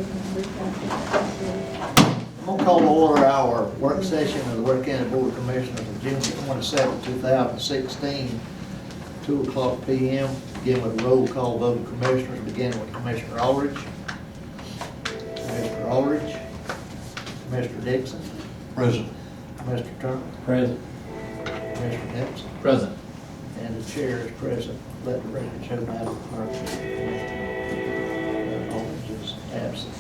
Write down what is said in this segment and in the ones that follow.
I'm going to call to order our work session of the Ware County Board of Commissioners of June 27, 2016, 2 o'clock p.m. Begin with a roll call vote of commissioners, beginning with Commissioner Aldridge. Commissioner Aldridge. Commissioner Dixon. Present. Commissioner Turner. Present. Commissioner Nixon. Present. And the chair is present. Let the record show Madam Clerk that Commissioner Aldridge is absent.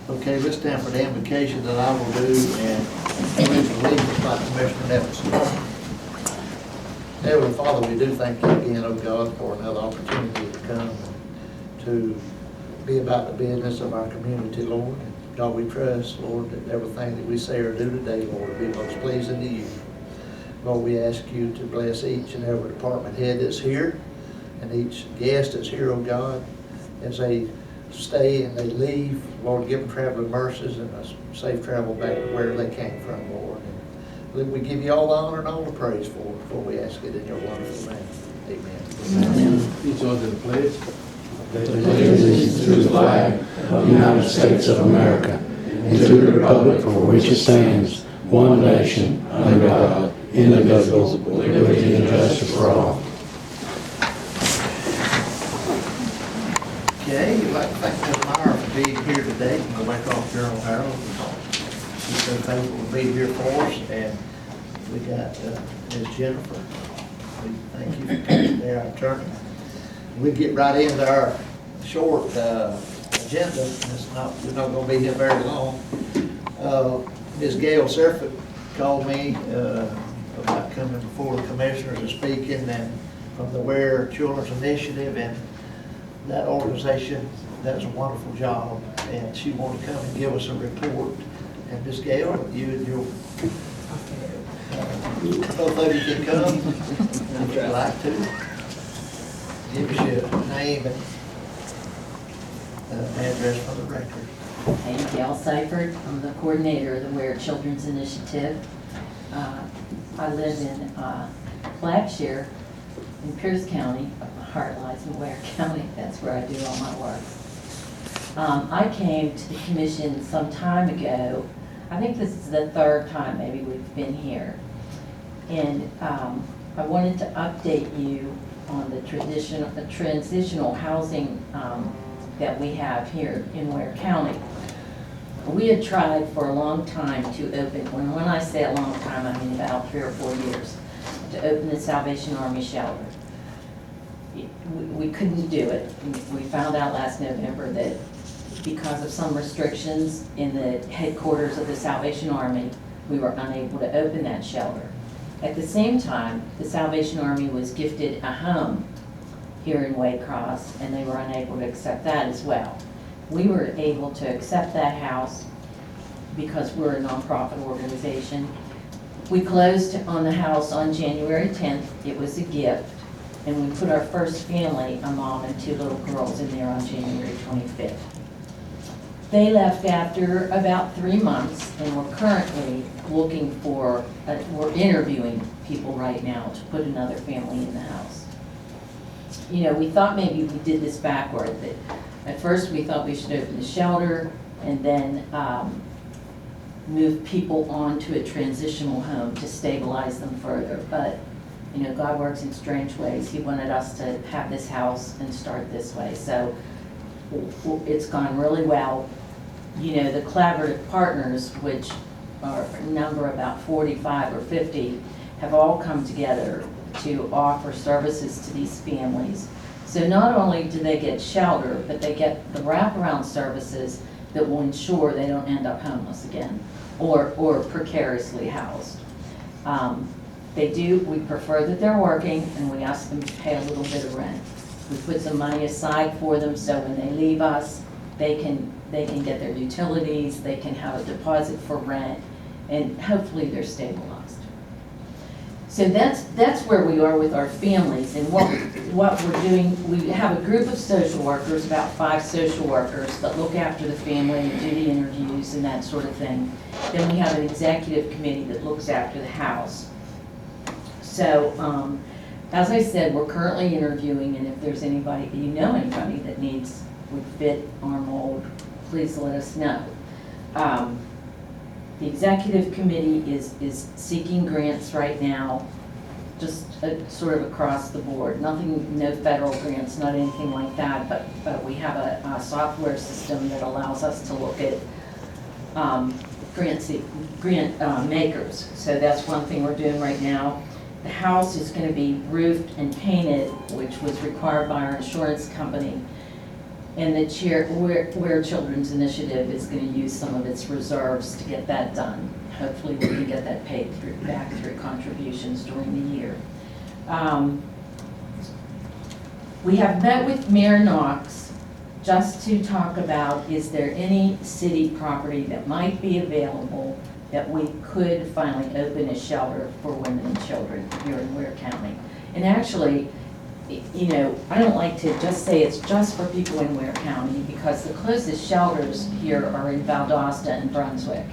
Okay, this time for the invocation that I will do, and Commissioner Allegiance by Commissioner Nelson. Heavenly Father, we do thank you again, oh God, for another opportunity to come to be about the business of our community, Lord. God, we trust, Lord, that everything that we say or do today, Lord, will be most pleasing to you. Lord, we ask you to bless each and every department head that's here and each guest that's here, oh God, as they stay and they leave. Lord, give them traveling mercies and a safe travel back to where they came from, Lord. And we give you all the honor and all the praise for we ask it in your wonderful name. Amen. Amen. Please join in the pledge. Allegiance to the flag of the United States of America and to the republic for which it stands, one nation, under God, indivisible, with liberty and justice for all. Okay, I'd like to thank Ms. Meyer for being here today from the Wake Off Journal Herald. She's so thankful to be here for us, and we got Ms. Jennifer. We thank you for taking there, our attorney. We'll get right into our short agenda. We're not going to be here very long. Ms. Gail Serfit called me about coming before the commissioners and speaking, and from the Ware Children's Initiative, and that organization does a wonderful job, and she wanted to come and give us a report. And Ms. Gail, you and your both of you can come if you'd like to. Give us your name and address for the record. I'm Gail Seifert. I'm the coordinator of the Ware Children's Initiative. I live in Blackshear in Pierce County. My heart lies in Ware County. That's where I do all my work. I came to the commission some time ago. I think this is the third time maybe we've been here. And I wanted to update you on the transitional housing that we have here in Ware County. We had tried for a long time to open, when I say a long time, I mean about 3 or 4 years, to open the Salvation Army shelter. We couldn't do it. We found out last November that because of some restrictions in the headquarters of the Salvation Army, we were unable to open that shelter. At the same time, the Salvation Army was gifted a home here in Waycross, and they were unable to accept that as well. We were able to accept that house because we're a nonprofit organization. We closed on the house on January 10th. It was a gift, and we put our first family, a mom and 2 little girls, in there on January 25th. They left after about 3 months, and we're currently looking for, we're interviewing people right now to put another family in the house. You know, we thought maybe we did this backward. That at first we thought we should open the shelter and then move people onto a transitional home to stabilize them further. But, you know, God works in strange ways. He wanted us to have this house and start this way. So it's gone really well. You know, the collaborative partners, which are a number about 45 or 50, have all come together to offer services to these families. So not only do they get shelter, but they get the wraparound services that will ensure they don't end up homeless again or precariously housed. We prefer that they're working, and we ask them to pay a little bit of rent. We put some money aside for them so when they leave us, they can get their utilities, they can have a deposit for rent, and hopefully they're stabilized. So that's where we are with our families, and what we're doing. We have a group of social workers, about 5 social workers, that look after the family and do the interviews and that sort of thing. Then we have an executive committee that looks after the house. So as I said, we're currently interviewing, and if there's anybody, anybody that would fit our mold, please let us know. The executive committee is seeking grants right now, just sort of across the board. Nothing, no federal grants, not anything like that, but we have a software system that allows us to look at grant makers. So that's one thing we're doing right now. The house is going to be roofed and painted, which was required by our insurance company. And the Ware Children's Initiative is going to use some of its reserves to get that done. Hopefully we can get that paid back through contributions during the year. We have met with Mayor Knox just to talk about, is there any city property that might be available that we could finally open a shelter for women and children here in Ware County. And actually, you know, I don't like to just say it's just for people in Ware County, because the closest shelters here are in Valdosta and Brunswick.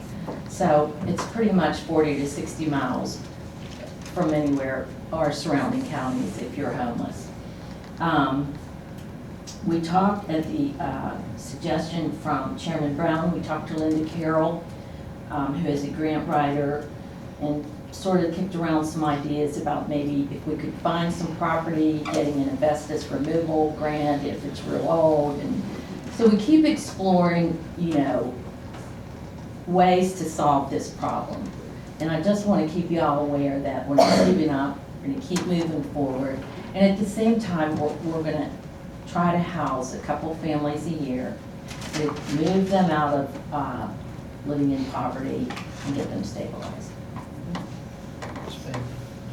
So it's pretty much 40 to 60 miles from anywhere or surrounding counties if you're homeless. We talked at the suggestion from Chairman Brown, we talked to Linda Carroll, who is a grant writer, and sort of kicked around some ideas about maybe if we could find some property, getting an asbestos removal grant if it's real old. And so we keep exploring, you know, ways to solve this problem. And I just want to keep you all aware that we're not giving up, we're going to keep moving forward. And at the same time, we're going to try to house a couple families a year, to move them out of living in poverty and get them stabilized.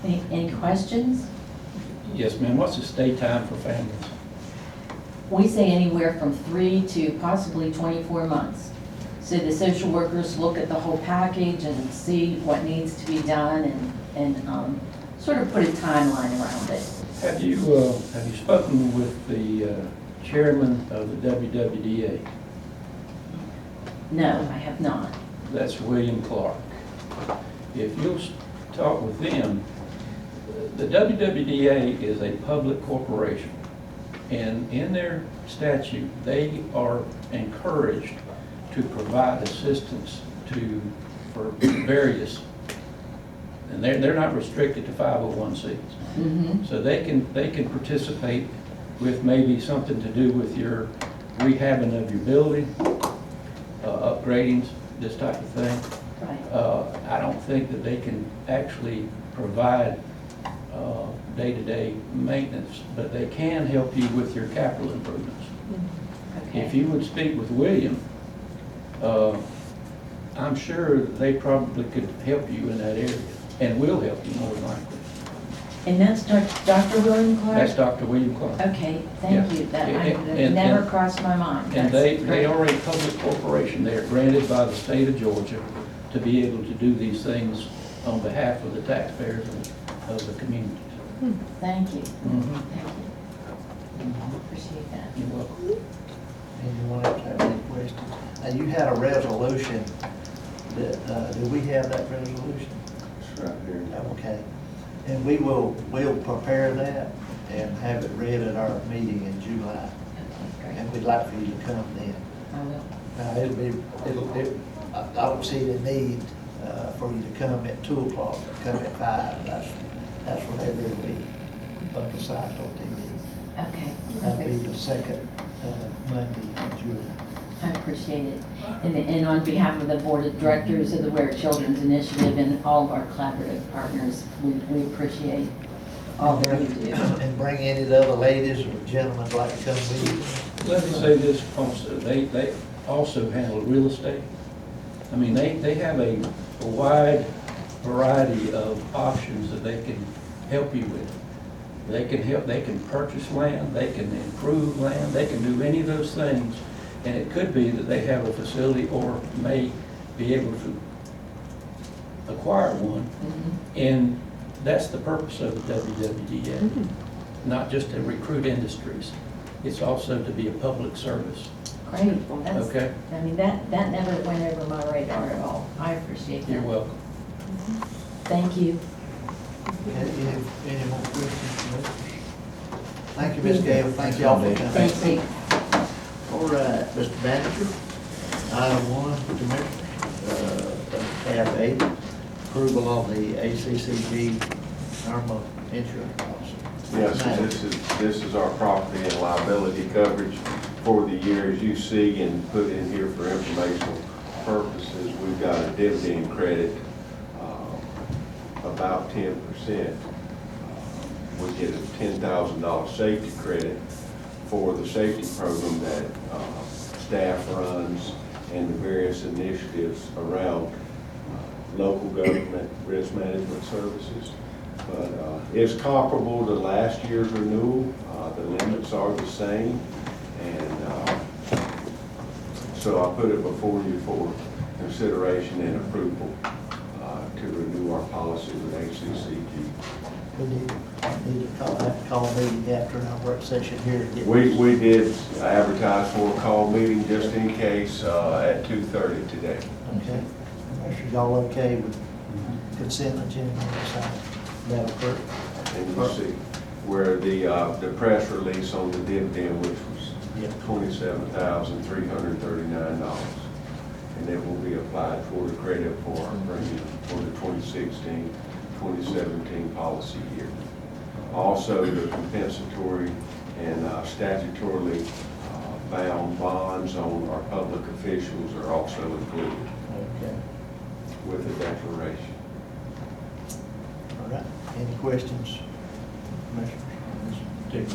Any questions? Yes, ma'am. What's the stay time for families? We say anywhere from 3 to possibly 24 months. So the social workers look at the whole package and see what needs to be done and sort of put a timeline around it. Have you spoken with the chairman of the WWDA? No, I have not. That's William Clark. If you'll talk with them, the WWDA is a public corporation, and in their statute, they are encouraged to provide assistance for various, and they're not restricted to 501c. Mm-hmm. So they can participate with maybe something to do with your rehabbing of your building, upgrading, this type of thing. Right. I don't think that they can actually provide day-to-day maintenance, but they can help you with your capital improvements. Okay. If you would speak with William, I'm sure they probably could help you in that area, and will help you more than likely. And that's Dr. William Clark? That's Dr. William Clark. Okay, thank Yeah. you. That And- never and- crossed my mind. And That's they great. are a public corporation. They are granted by the state of Georgia to be able to do these things on behalf of the taxpayers of the communities. Thank you. Mhm. Thank you. Appreciate that. You're welcome. Anyone else have any questions? You had a resolution that, do we have that resolution? It's right here. Okay. And we'll prepare that and have it read at our meeting in July. Okay, great. And we'd like for you to come then. I will. I don't see the need for you to come at 2 o'clock, come at 5. That's whenever it'll be publicized on TV. Okay. That'll be the second Monday in July. I appreciate it. And on behalf of the Board of Directors of the Ware Children's Initiative and all of our collaborative partners, we appreciate all that you do. And bring any of the other ladies or gentlemen who'd like to come with you. Let me say this also, they also handle real estate. I mean, they have a wide variety of options that they can help you with. They can purchase land, they can improve land, they can do any of those things. And it could be that they have a facility or may be able to acquire one. And that's the purpose of the WWDA, not just to recruit industries. It's also to be a public service. Great. That's, Okay. I mean, that never went over my radar at all. I appreciate that. You're welcome. Thank you. Any more questions? Thank you, Ms. Gale. Thank y'all for coming. Thank you. All right, Mr. Manager. Item one, Commissioners, tab eight, approval of the ACCG Irma insurance policy. Yes, sir, this is our property and liability coverage for the year. As you see and put in here for informational purposes, we've got a dividend credit, about 10%. We get a $10,000 safety credit for the safety program that staff runs and the various initiatives around local government risk management services. But it's comparable to last year's renewal. The limits are the same. And so I put it before you for consideration and approval to renew our policy with HCCG. We need to have to call a meeting after our work session here to get. We did advertise for a call meeting just in case at 2:30 today. Okay. Commissioners, y'all okay with consent agenda on the side? Madam Clerk? And you see where the press release on the dividend, which was $27,339. And it will be applied toward a credit for our premium for the 2016-2017 policy year. Also, the compensatory and statutorily bound bonds on our public officials are also included Okay. with the declaration. All right. Any questions, Commissioners? Two.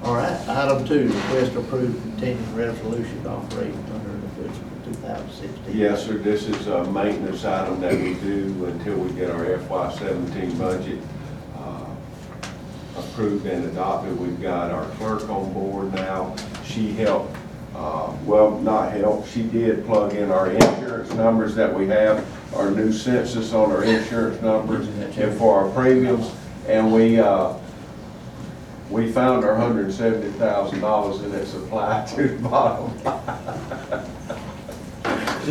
All right. Item two, request to approve continuing resolution to operate under the fiscal 2016. Yes, sir, this is a maintenance item that we do until we get our FY17 budget approved and adopted. We've got our clerk on board now. She helped, well, not help, she did plug in our insurance numbers that we have, our new census on our insurance numbers and for our premiums. And we found our $170,000 and it's applied to the bottom.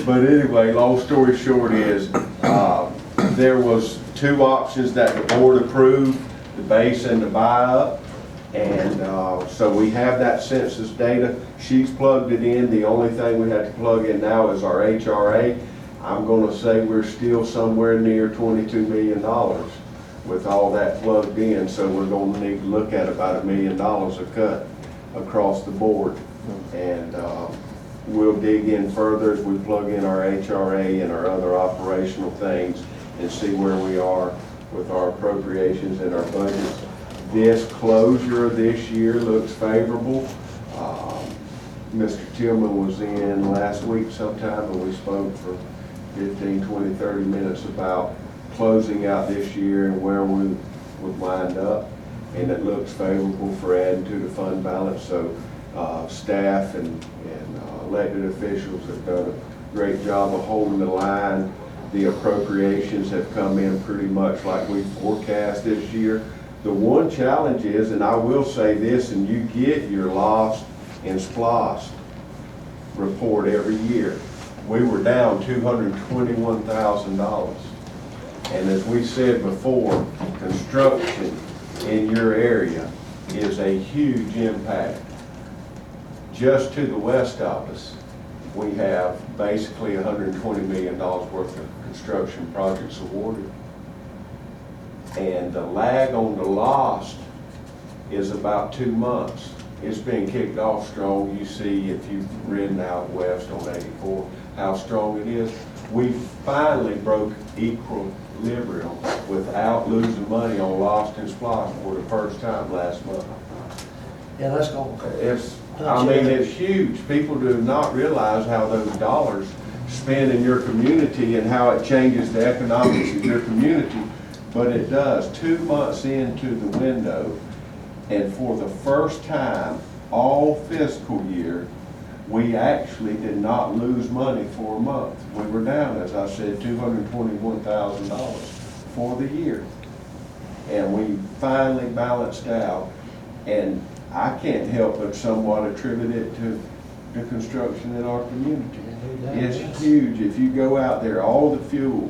But anyway, long story short is, there was two options that the board approved, the base and the buy-up. And so we have that census data. She's plugged it in. The only thing we have to plug in now is our HRA. I'm going to say we're still somewhere near $22 million with all that plugged in. So we're going to need to look at about $1 million a cut across the board. And we'll dig in further as we plug in our HRA and our other operational things and see where we are with our appropriations and our budgets. This closure this year looks favorable. Mr. Tillman was in last week sometime and we spoke for 15, 20, 30 minutes about closing out this year and where we would wind up. And it looks favorable for adding to the fund balance. So staff and elected officials have done a great job of holding the line. The appropriations have come in pretty much like we forecast this year. The one challenge is, and I will say this, and you get your lost and splost report every year. We were down $221,000. And as we said before, construction in your area is a huge impact. Just to the west of us, we have basically $120 million worth of construction projects awarded. And the lag on the lost is about 2 months. It's been kicked off strong. You see, if you've ridden out west on 84, how strong it is. We finally broke equilibrium without losing money on lost and splosh for the first time last month. Yeah, that's going. It's huge. People do not realize how those dollars spend in your community and how it changes the economics of your community. But it does. 2 months into the window, and for the first time all fiscal year, we actually did not lose money for a month. We were down, as I said, $221,000 for the year. And we finally balanced out. And I can't help but somewhat attribute it to the construction in our community. It's huge. If you go out there, all the fuel,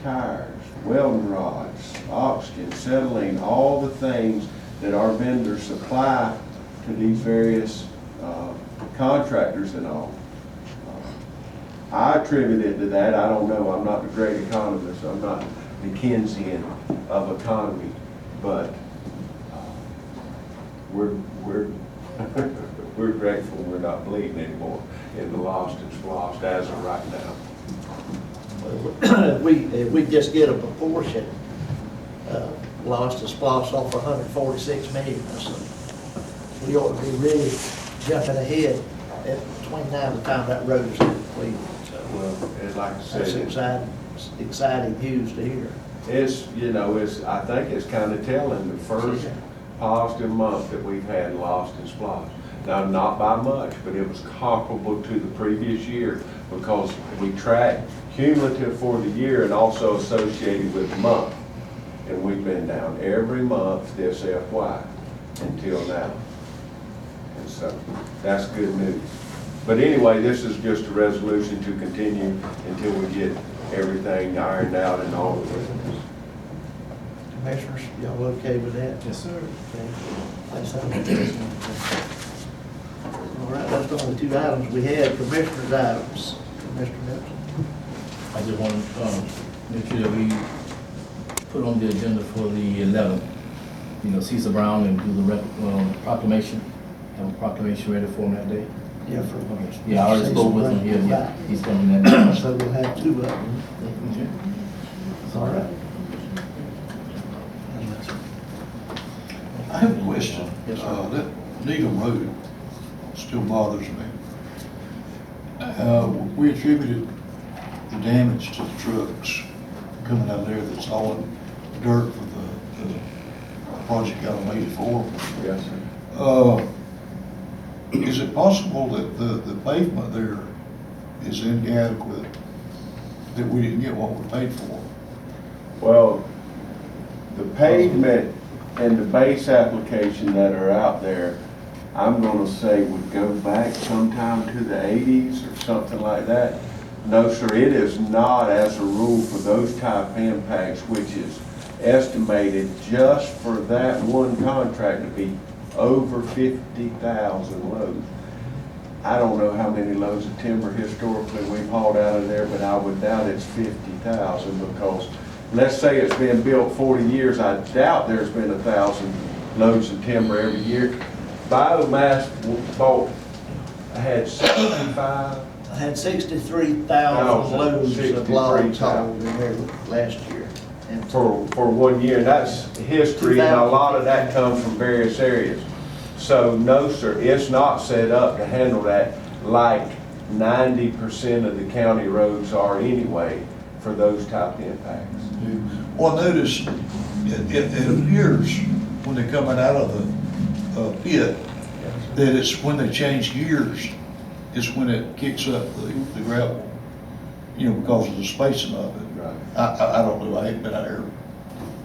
tires, welding rods, oxygen, acetylene, all the things that our vendors supply to these various contractors and all. I attribute it to that. I don't know. I'm not a great economist. I'm not Dickensian of economy, but we're we're grateful we're not bleeding anymore in the lost and splost as of right now. If we just get a proportion, lost and splost off 146 million or something, we ought to be really jumping ahead between now and the time that road is completed. So, Well, and like I that's said, exciting news to hear. it's, you know, I think it's kind of telling the first positive month that we've had lost and splost. Now, not by much, but it was comparable to the previous year because we tracked cumulative for the year and also associated with the month. And we've been down every month this FY until now. And so that's good news. But anyway, this is just a resolution to continue until we get everything ironed out and all of it. Commissioners, y'all okay with that? Yes, sir. Okay. That's how it is. All right, that's the only two items we had, commissioners' items. Commissioner Nelson. I just want to make sure that we put on the agenda for the 11th, Cesar Brown and do the proclamation, have a proclamation ready for him that day. Yeah, for. Yeah, I already spoke with him, yeah, he's coming that day. So we'll have two of them. Okay. All right. I have a question. Yes, sir. That Needham Road still bothers me. We attributed the damage to the trucks coming out of there that's all in dirt for the project out on 84. Yes, sir. Is it possible that the pavement there is inadequate, that we didn't get what we paid for? Well, the pavement and the base application that are out there, I'm gonna say would go back sometime to the 80s or something like that. No, sir, it is not as a rule for those type impacts, which is estimated just for that one contract to be over 50,000 loads. I don't know how many loads of timber historically we've hauled out of there, but I would doubt it's 50,000 because let's say it's been built 40 years, I doubt there's been 1,000 loads of timber every year. Biomass vault had 65. I had 63,000 loads of logs hauled in there last year. And For 1 year, and that's history, and a lot of that comes from various areas. So no, sir, it's not set up to handle that like 90% of the county roads are anyway for those type impacts. Well, notice it appears when they're coming out of the pit that it's when they change gears, is when it kicks up the gravel, because of the spacing of it. Right. I don't know, I ain't been out there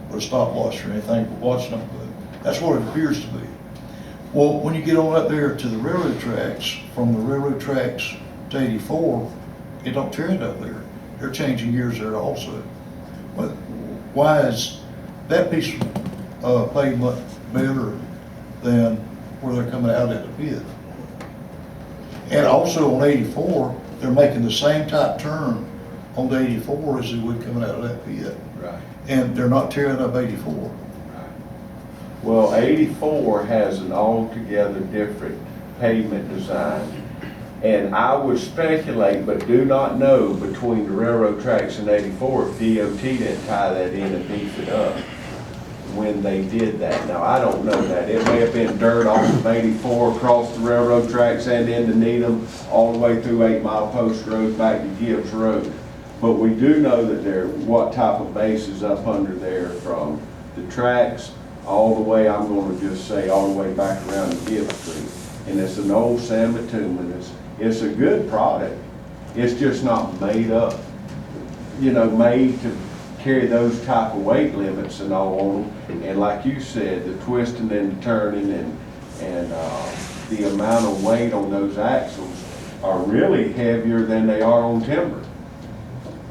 with a stopwatch or anything for watching them, but that's what it appears to be. Well, when you get on up there to the railroad tracks, from the railroad tracks to 84, it don't turn up there. They're changing gears there also. But why is that piece of pavement better than where they're coming out at the pit? And also on 84, they're making the same type turn on the 84 as they would coming out of that pit. Right. And they're not tearing up 84. Well, 84 has an altogether different pavement design. And I would speculate, but do not know, between the railroad tracks and 84, if DOT didn't tie that in and beef it up when they did that. Now, I don't know that. It may have been dirt off of 84 across the railroad tracks and into Needham, all the way through 8 Mile Post Road back to Gibbs Road. But we do know that what type of base is up under there from the tracks all the way, I'm going to just say, all the way back around to Gibbs Street. And it's an old San Bitumen. It's a good product. It's just not made up, made to carry those type of weight limits and all on them. And like you said, the twisting and the turning and the amount of weight on those axles are really heavier than they are on timber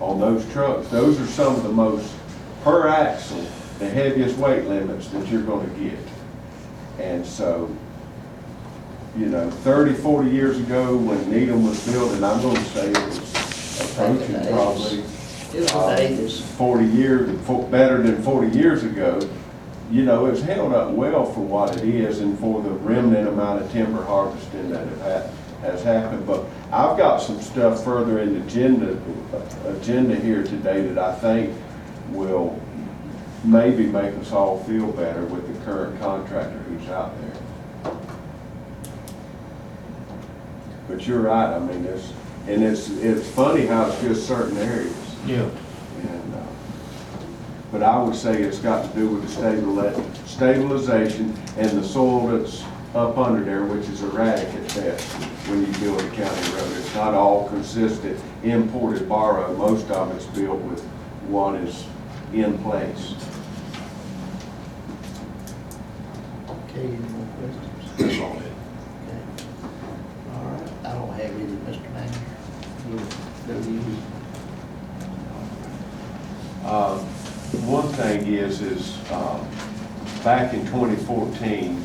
on those trucks. Those are some of the most, per axle, the heaviest weight limits that you're going to get. And so, 30, 40 years ago when Needham was built, and I'm going to say it was approaching probably It was the eighties. 40 years, better than 40 years ago. You know, it's held up well for what it is and for the remnant amount of timber harvesting that has happened. But I've got some stuff further in the agenda here today that I think will maybe make us all feel better with the current contractor who's out there. But you're right, I mean, it's funny how it's just certain areas. Yeah. And, but I would say it's got to do with the stabilization and the soil that's up under there, which is erratic at best when you build a county road. It's not all consistent, imported, borrowed. Most of it's built with what is in place. Okay, any more questions? That's all it. Okay. All right, I don't have any, Mr. Manager. Do you? One thing is back in 2014,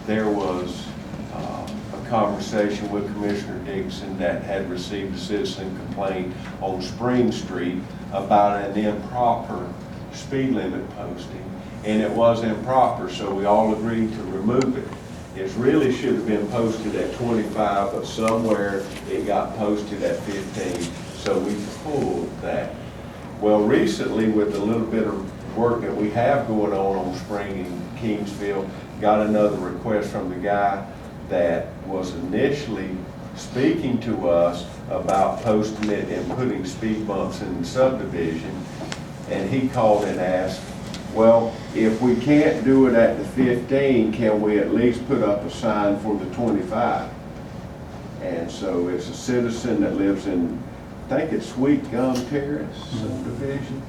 there was a conversation with Commissioner Dixon that had received a citizen complaint on Spring Street about an improper speed limit posting, and it was improper, so we all agreed to remove it. It really should have been posted at 25, but somewhere it got posted at 15, so we pulled that. Well, recently, with a little bit of work that we have going on Spring in Kingsville, got another request from the guy that was initially speaking to us about posting it and putting speed bumps in the subdivision. And he called and asked, well, if we can't do it at the 15, can we at least put up a sign for the 25? And so it's a citizen that lives in, I think it's Sweet Gum Terrace subdivision,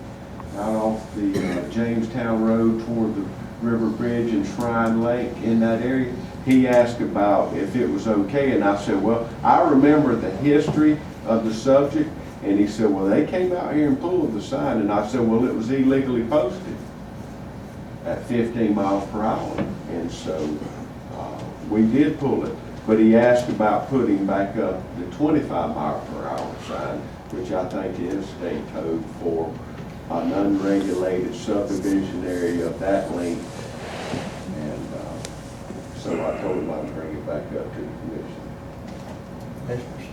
out off the Jamestown Road toward the River Bridge and Shrine Lake in that area. He asked about if it was okay, and I said, well, I remember the history of the subject, and he said, well, they came out here and pulled the sign, and I said, well, it was illegally posted at 15 miles per hour, and so we did pull it. But he asked about putting back up the 25 mile per hour sign, which I think is state code for an unregulated subdivision area of that length. And so I told him I'd bring it back up to the commission. Commissioners,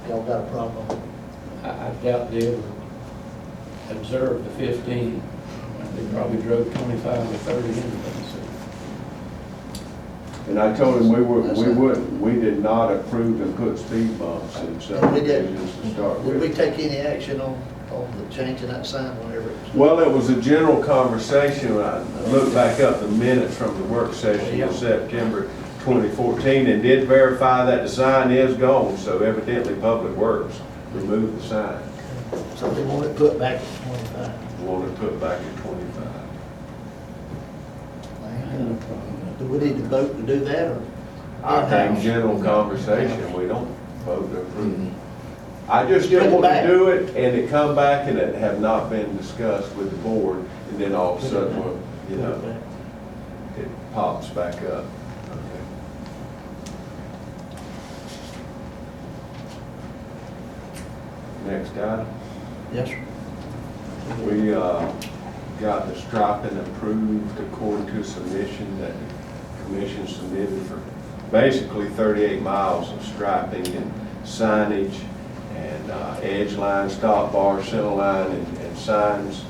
y'all got a problem? I doubt they ever observed the 15. They probably drove 25 or 30 anyway, so. And I told him we did not approve and put speed bumps in subdivisions to start Did we with. take any action on the changing that sign whenever it was? Well, it was a general conversation. I looked back up the minutes from the work session Yeah. in September 2014 and did verify that the sign is gone, so evidently Public Works removed the sign. So they want it put back at 25. Want it put back at 25. Do we need to vote to do that, or? I think in-house? general conversation, we don't vote to approve. I just Put didn't it want to back. do it and it come back and it have not been discussed with the board, and then all of a sudden, well, you Put it know, back. it pops back up. Next item. Yes, sir. We got the striping approved according to submission that the commission submitted for basically 38 miles of striping and signage and edge line, stop bar, center line, and signs.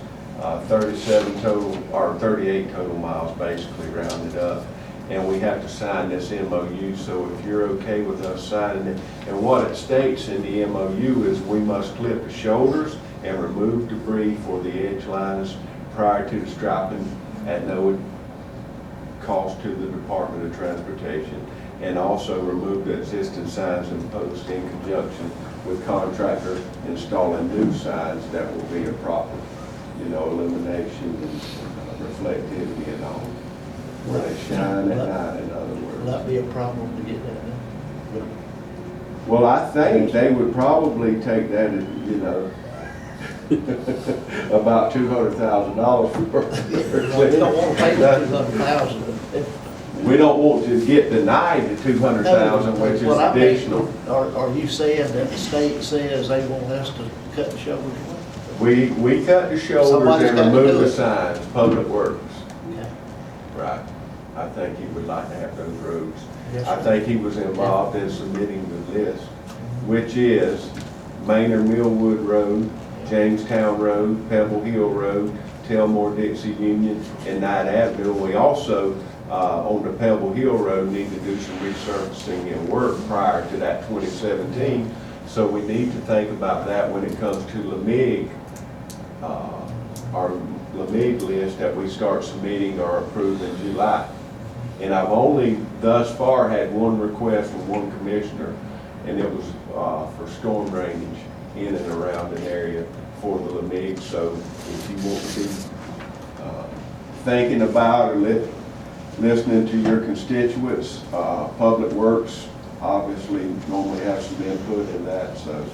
37 total, or 38 total miles basically rounded up. And we have to sign this MOU, so if you're okay with us signing it. And what it states in the MOU is we must clip the shoulders and remove debris for the edge lines prior to the striping at no cost to the Department of Transportation. And also remove the existing signs and posts in conjunction with contractor installing new signs that will be a proper, illumination and reflectivity and all. Where they shine at night, in other Will words. that be a problem to get that done? Well, I think they would probably take that as, about $200,000 for They don't want to pay the 200,000. We don't want to get denied the 200,000, which is Well, I mean, additional. Are you saying that the state says they want us to cut the shoulders? We cut the shoulders Somebody's and got to remove do the it. signs, Public Works. Okay. Right. I think he would like to have those roads. Yes, I sir. think he was involved in submitting the list, which is Maynard Millwood Road, Jamestown Road, Pebble Hill Road, Telmore Dixie Union, and Knight Avenue. We also, on the Pebble Hill Road, need to do some resurfacing and work prior to that 2017. So we need to think about that when it comes to LMIG, our LMIG list that we start submitting or approve in July. And I've only thus far had one request from one commissioner, and it was for storm drainage in and around an area for the LMIG. So if you want to be thinking about or listening to your constituents, Public Works obviously normally have some input in that. So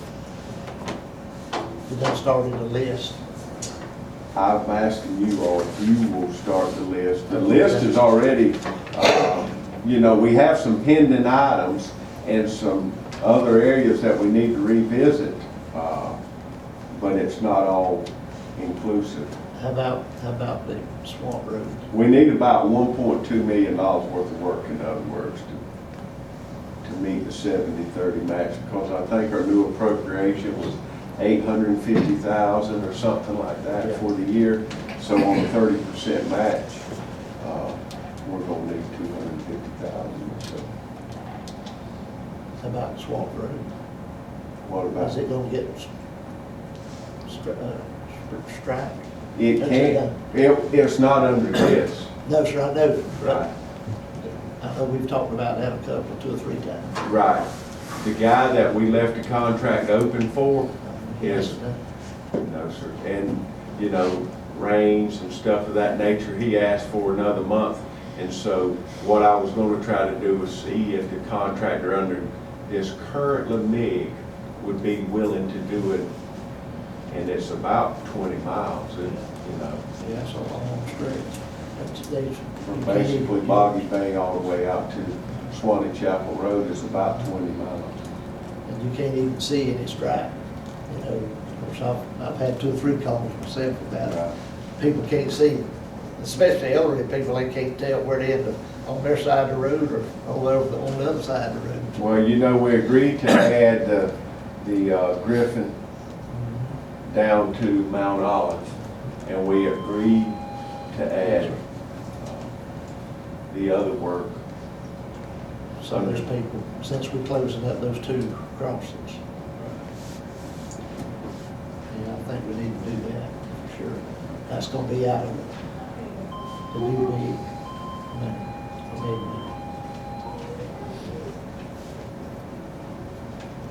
You done started the list. I'm asking you all if you will start the list. The list is already, you know, we have some pending items and some other areas that we need to revisit, but it's not all inclusive. How about the Swamp Road? We need about $1.2 million worth of work, in other words, to meet the 70-30 match, because I think our new appropriation was $850,000 or something like that for the year. So on a 30% match, we're gonna need $250,000 or so. How about Swamp Road? What about Is it gonna get striped? it? Can't, it's not under this. No, sir, I know. Right. I know we've talked about that two or three times. Right. The guy that we left the contract open for is, no, sir. And, you know, rains and stuff of that nature, he asked for another month. And so what I was gonna try to do was see if the contractor under this current LMIG would be willing to do it. And it's about 20 miles, you know, Yeah, that's a long stretch. That's, from basically Boggy Bay all the way out to Swanee Chapel Road is about 20 miles. And you can't even see any stripe. You know, of course, I've had 2 or 3 calls myself about it. Right. People can't see it, especially elderly people, they can't tell where they end up, on their side of the road or on the other side of the road. Well, you know, we agreed to add the Griffin down to Mount Olive, and we agreed to add the other work. So there's people, since we're closing up those 2 crossings. Yeah, I think we need to do that, for sure. That's gonna be out of the new week.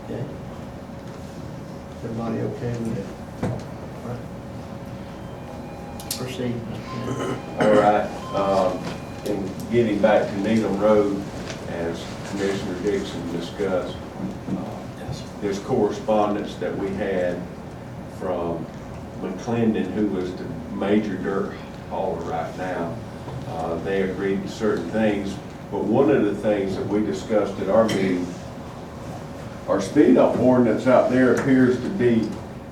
Okay. Everybody okay with it? All right. Proceed. All right, and getting back to Needham Road, as Commissioner Dixon discussed, there's correspondence that we had from McClendon, who was the major dirt hauler right now. They agreed to certain things, but one of the things that we discussed at our meeting, our speed ordinance out there appears to be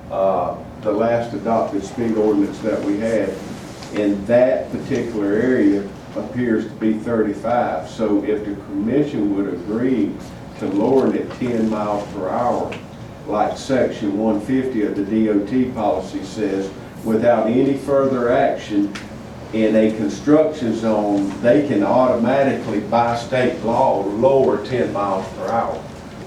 the last adopted speed ordinance that we had. In that particular area appears to be 35. So if the commission would agree to lowering it 10 miles per hour, like section 150 of the DOT policy says, without any further action in a construction zone, they can automatically, by state law, lower 10 miles per hour.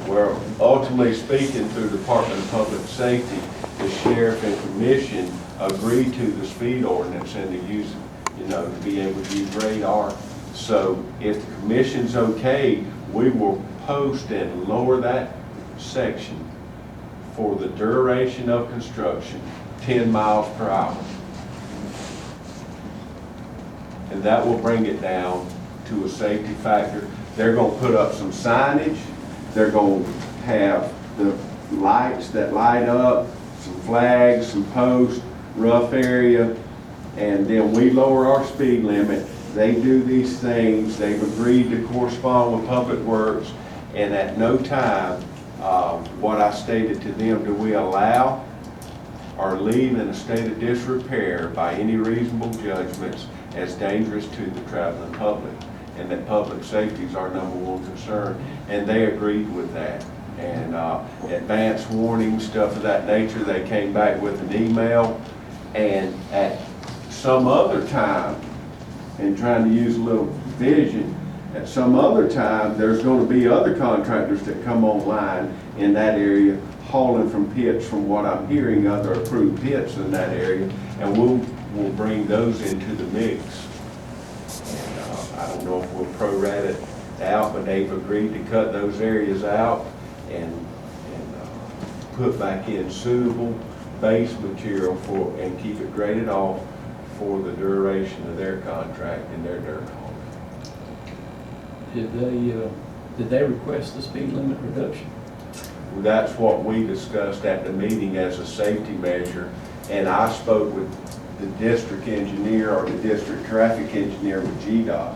Where ultimately speaking, through the Department of Public Safety, the sheriff and commission agreed to the speed ordinance and to use, you know, to be able to use radar. So if the commission's okay, we will post and lower that section for the duration of construction, 10 miles per hour. And that will bring it down to a safety factor. They're gonna put up some signage. They're gonna have the lights that light up, some flags, some posts, rough area, and then we lower our speed limit. they do these things, they've agreed to correspond with Public Works, and at no time, what I stated to them, do we allow or leave in a state of disrepair by any reasonable judgments as dangerous to the traveling public, and that public safety is our number one concern, and they agreed with that. And advance warning, stuff of that nature, they came back with an email, and at some other time, and trying to use a little vision, at some other time, there's going to be other contractors that come online in that area hauling from pits, from what I'm hearing, other approved pits in that area, and we'll bring those into the mix. And I don't know if we'll prorate it out, but they've agreed to cut those areas out and put back in suitable base material for, and keep it graded off for the duration of their contract and their dirt haul. Did they request the speed limit reduction? That's what we discussed at the meeting as a safety measure, and I spoke with the district engineer or the district traffic engineer with GDOT,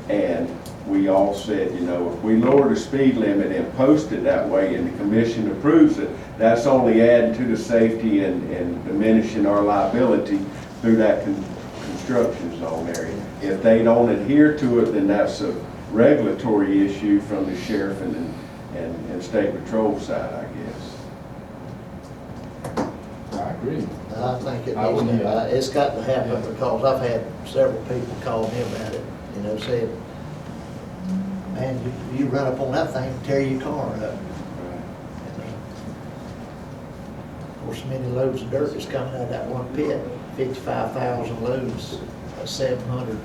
and we all said, you know, if we lower the speed limit and post it that way and the commission approves it, that's only adding to the safety and diminishing our liability through that construction zone area. If they don't adhere to it, then that's a regulatory issue from the sheriff and state patrol side, I guess. I agree. I think it I needs wouldn't, to, it's got to happen, because I've had several people call me about it, you know, saying, man, you run up on that thing, tear your car up. Of course, many loads of dirt is coming out of that one pit, 55,000 loads, 700,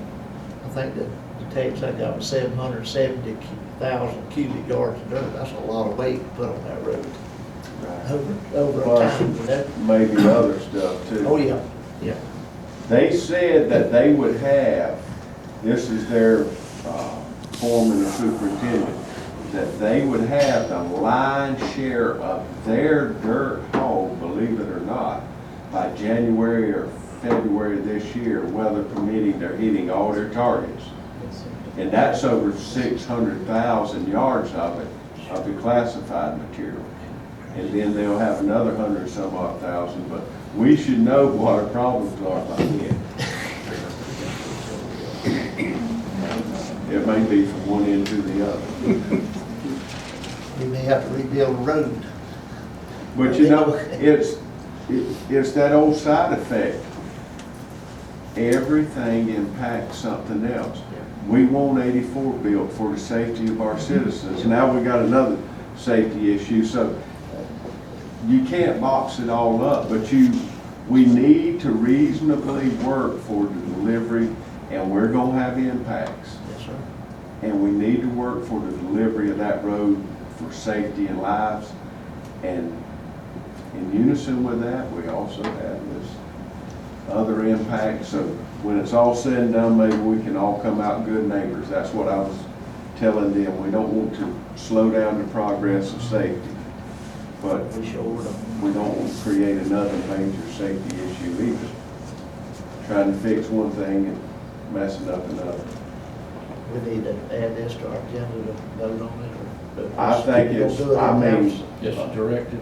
I think the tapes I got was 770,000 cubic yards of dirt. That's a lot of weight to put on that road. Over Plus, time, you know? maybe other stuff too. Oh, yeah, yeah. They said that they would have, this is their foreman or superintendent, that they would have the lion's share of their dirt haul, believe it or not, by January or February of this year, weather permitting, they're hitting all their targets. And that's over 600,000 yards of it, of the classified material. And then they'll have another 100 some odd thousand, but we should know what our problems are by then. It may be from one end to the other. We may have to rebuild a road. But you know, it's that old side effect. Everything impacts something else. We want 84 built for the safety of our citizens. Now we got another safety issue, so you can't box it all up, but we need to reasonably work for the delivery, and we're gonna have impacts. Yes, sir. And we need to work for the delivery of that road for safety and lives. And in unison with that, we also have this other impacts. So when it's all said and done, maybe we can all come out good neighbors. That's what I was telling them. We don't want to slow down the progress of safety, but We sure don't. we don't want to create another major safety issue either. Trying to fix one thing and messing up another. We need to add this to our agenda to vote on it, or? I think We'll it's, do it I mean, in-house. Just directed.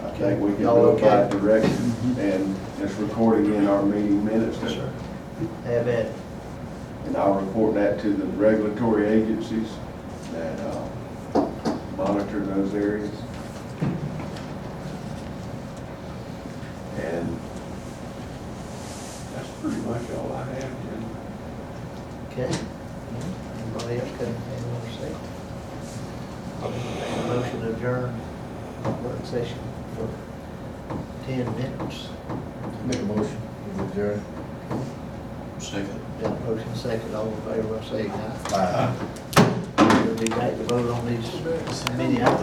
I think we can Y'all do it by okay? direction, and it's recording in our meeting minutes. Yes, sir. Have at it. And I'll report that to the regulatory agencies that monitor those areas. And that's pretty much all I have, Jim. Okay. Anybody else got anything they want to say? I'll make a motion to adjourn work session for 10 minutes. Make a motion, we adjourn. Second. Got a motion second, all in favor, say aye. Aye. We'll be back to vote on these many items.